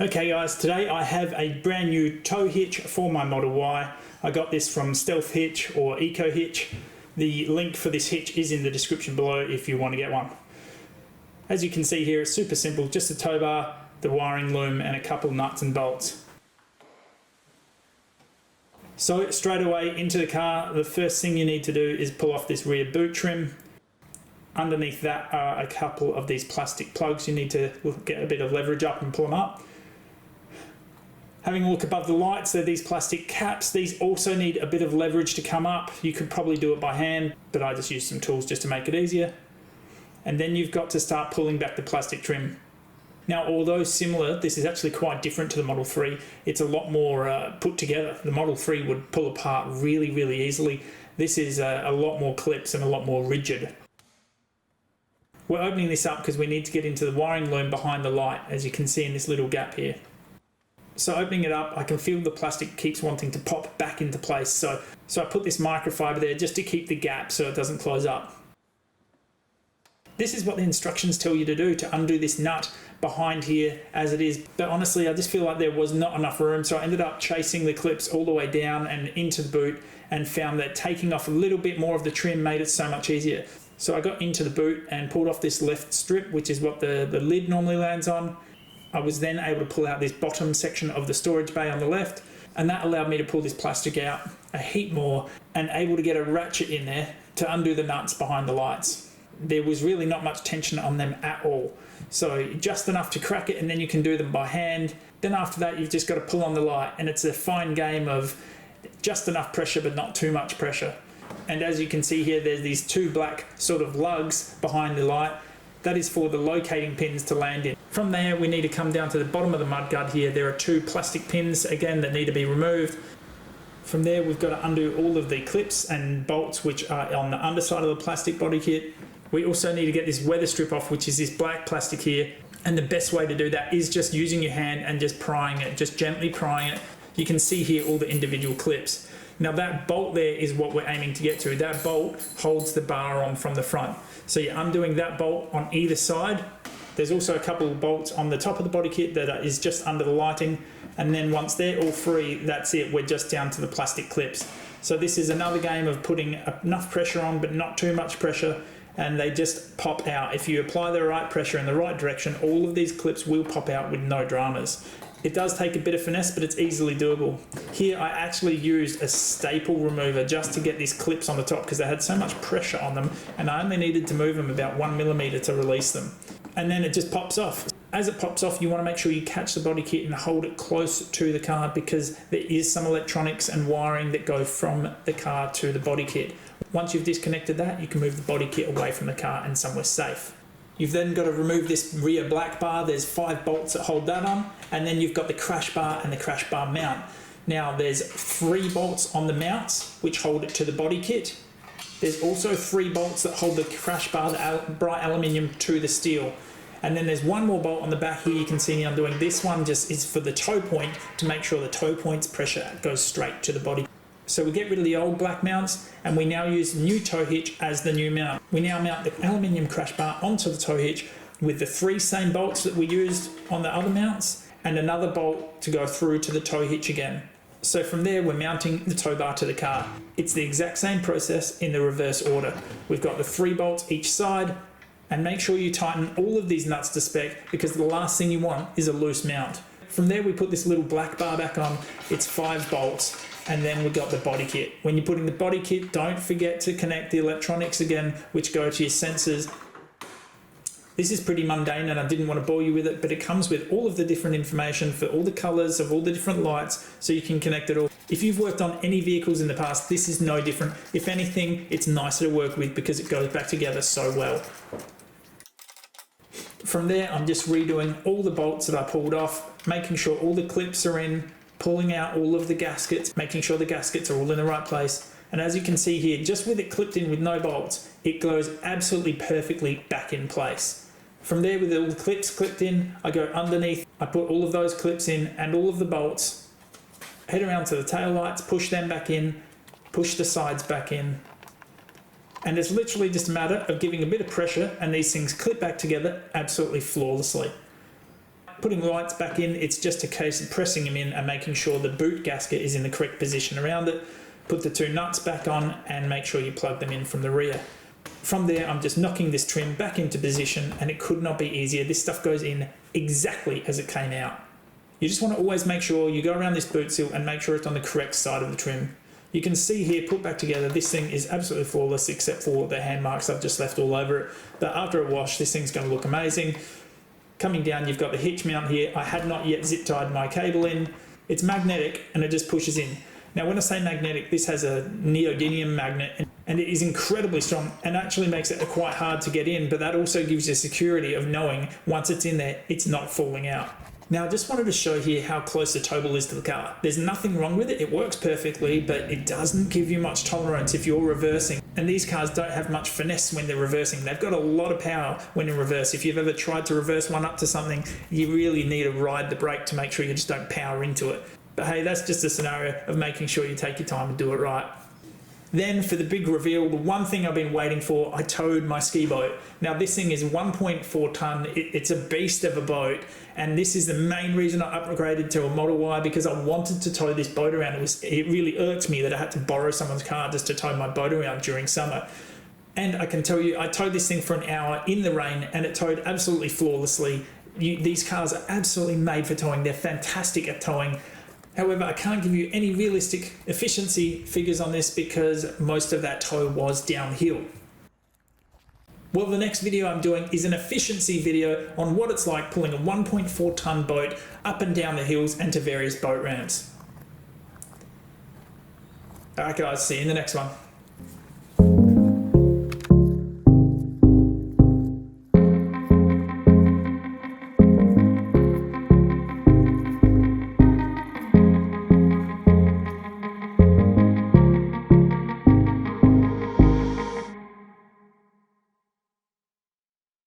Okay guys, today I have a brand new tow hitch for my Model Y. I got this from Stealth Hitch or Eco Hitch. The link for this hitch is in the description below if you want to get one. As you can see here, it's super simple, just a tow bar, the wiring loom and a couple nuts and bolts. So straight away into the car, the first thing you need to do is pull off this rear boot trim. Underneath that are a couple of these plastic plugs. You need to get a bit of leverage up and pull them up. Having a look above the lights, they're these plastic caps. These also need a bit of leverage to come up. You could probably do it by hand, but I just used some tools just to make it easier. And then you've got to start pulling back the plastic trim. Now, although similar, this is actually quite different to the Model 3. It's a lot more put together. The Model 3 would pull apart really, really easily. This is a lot more clips and a lot more rigid. We're opening this up because we need to get into the wiring loom behind the light, as you can see in this little gap here. So opening it up, I can feel the plastic keeps wanting to pop back into place. So I put this microfiber there just to keep the gap so it doesn't close up. This is what the instructions tell you to do, to undo this nut behind here as it is. But honestly, I just feel like there was not enough room. So I ended up chasing the clips all the way down and into the boot and found that taking off a little bit more of the trim made it so much easier. So I got into the boot and pulled off this left strip, which is what the lid normally lands on. I was then able to pull out this bottom section of the storage bay on the left, and that allowed me to pull this plastic out a heap more and able to get a ratchet in there to undo the nuts behind the lights. There was really not much tension on them at all. So just enough to crack it, and then you can do them by hand. Then after that, you've just got to pull on the light, and it's a fine game of just enough pressure but not too much pressure. And as you can see here, there's these two black sort of lugs behind the light. That is for the locating pins to land in. From there, we need to come down to the bottom of the mudguard here. There are two plastic pins, again, that need to be removed. From there, we've got to undo all of the clips and bolts which are on the underside of the plastic body kit. We also need to get this weather strip off, which is this black plastic here. And the best way to do that is just using your hand and just prying it, just gently prying it. You can see here all the individual clips. Now that bolt there is what we're aiming to get to. That bolt holds the bar on from the front. So you're undoing that bolt on either side. There's also a couple of bolts on the top of the body kit that is just under the lighting. And then once they're all free, that's it. We're just down to the plastic clips. So this is another game of putting enough pressure on, but not too much pressure. And they just pop out. If you apply the right pressure in the right direction, all of these clips will pop out with no dramas. It does take a bit of finesse, but it's easily doable. Here I actually used a staple remover just to get these clips on the top because they had so much pressure on them, and I only needed to move them about 1 millimeter to release them. And then it just pops off. As it pops off, you want to make sure you catch the body kit and hold it close to the car because there is some electronics and wiring that go from the car to the body kit. Once you've disconnected that, you can move the body kit away from the car and somewhere safe. You've then got to remove this rear black bar. There's 5 bolts that hold that on, and then you've got the crash bar and the crash bar mount. Now there's 3 bolts on the mounts which hold it to the body kit. There's also 3 bolts that hold the crash bar, the bright aluminium, to the steel. And then there's 1 more bolt on the back here. You can see me undoing. This one just is for the toe point to make sure the toe point's pressure goes straight to the body. So we get rid of the old black mounts and we now use the new tow hitch as the new mount. We now mount the aluminium crash bar onto the tow hitch with the 3 same bolts that we used on the other mounts and another bolt to go through to the tow hitch again. So from there, we're mounting the tow bar to the car. It's the exact same process in the reverse order. We've got the 3 bolts each side, and make sure you tighten all of these nuts to spec because the last thing you want is a loose mount. From there, we put this little black bar back on. It's 5 bolts. And then we've got the body kit. When you're putting the body kit, don't forget to connect the electronics again, which go to your sensors. This is pretty mundane and I didn't want to bore you with it, but it comes with all of the different information for all the colors of all the different lights, so you can connect it all. If you've worked on any vehicles in the past, this is no different. If anything, it's nicer to work with because it goes back together so well. From there, I'm just redoing all the bolts that I pulled off, making sure all the clips are in, pulling out all of the gaskets, making sure the gaskets are all in the right place. And as you can see here, just with it clipped in with no bolts, it goes absolutely perfectly back in place. From there, with all the clips clipped in, I go underneath, I put all of those clips in and all of the bolts, head around to the tail lights, push them back in, push the sides back in. And it's literally just a matter of giving a bit of pressure and these things clip back together absolutely flawlessly. putting lights back in, it's just a case of pressing them in and making sure the boot gasket is in the correct position around it. Put the 2 nuts back on and make sure you plug them in from the rear. From there, I'm just knocking this trim back into position, and it could not be easier. This stuff goes in exactly as it came out. You just want to always make sure you go around this boot seal and make sure it's on the correct side of the trim. You can see here, put back together, this thing is absolutely flawless except for the hand marks I've just left all over it. But after a wash, this thing's going to look amazing. Coming down, you've got the hitch mount here. I had not yet zip tied my cable in. It's magnetic and it just pushes in. Now, when I say magnetic, this has a neodymium magnet and it is incredibly strong and actually makes it quite hard to get in, but that also gives you security of knowing once it's in there, it's not falling out. Now, I just wanted to show here how close the towbar is to the car. There's nothing wrong with it. It works perfectly, but it doesn't give you much tolerance if you're reversing. And these cars don't have much finesse when they're reversing. They've got a lot of power when in reverse. If you've ever tried to reverse one up to something, you really need to ride the brake to make sure you just don't power into it. But hey, that's just a scenario of making sure you take your time and do it right. Then for the big reveal, the one thing I've been waiting for, I towed my ski boat. Now this thing is 1.4 tonne, it's a beast of a boat, and this is the main reason I upgraded to a Model Y, because I wanted to tow this boat around. It really irked me that I had to borrow someone's car just to tow my boat around during summer. And I can tell you, I towed this thing for an hour in the rain and it towed absolutely flawlessly. These cars are absolutely made for towing, they're fantastic at towing. However, I can't give you any realistic efficiency figures on this because most of that tow was downhill. Well, the next video I'm doing is an efficiency video on what it's like pulling a 1.4 tonne boat up and down the hills and to various boat ramps. Alright guys, see you in the next one.